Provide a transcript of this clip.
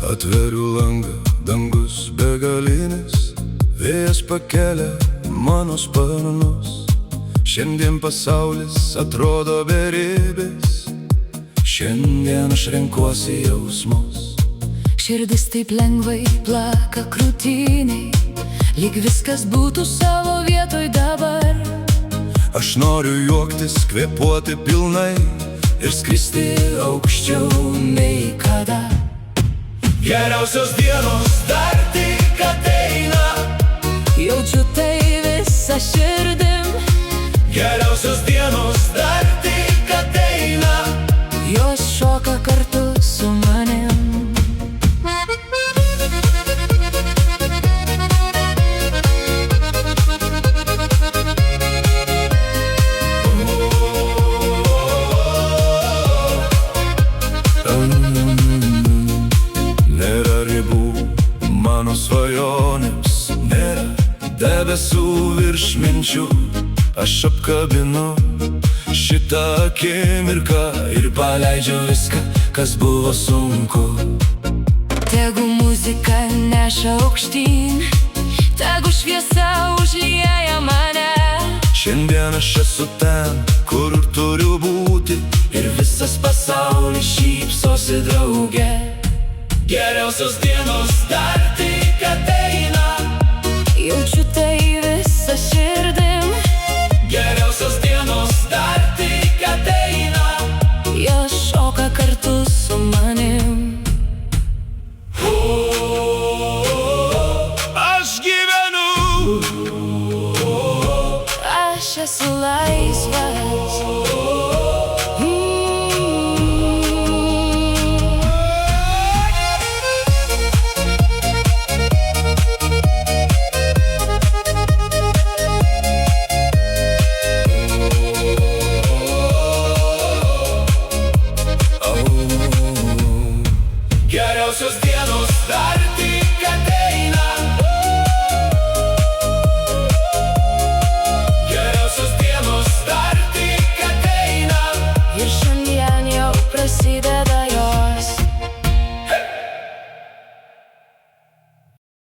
Atveriu langą, dangus begalinis, vėjas pakelia mano sparnus. Šiandien pasaulis atrodo beribis, šiandien aš renkuosi jausmus. Širdis taip lengvai plaka krūtiniai, lyg viskas būtų savo vietoj dabar. Aš noriu juoktis, kvėpuoti pilnai ir skristi aukščiau nei kada. Geriausios dienos dar tik ateina, Jaučiu tai visą širdim. geriausios dienos dar tik ateina. Jos šoka kartu su manim. Nėra ribų mano svajonėms, nėra debesų virš minčių. Aš apkabinu šitą akimirką ir paleidžiu viską, kas buvo sunku. Tegu muzika neša aukštyn, tegu šviesa užlieja mane. Šiandien aš esu ten, kur turiu būti, ir visas pasaulis šypsosi drauge. Geriausios dienos dar tik ateina, Jaučiu tai visą širdim. geriausios dienos dar tik ateina. Jos šoka kartu su manim. Aš gyvenu, Aš esu laisvas. geriausios dienos dar tik ateina.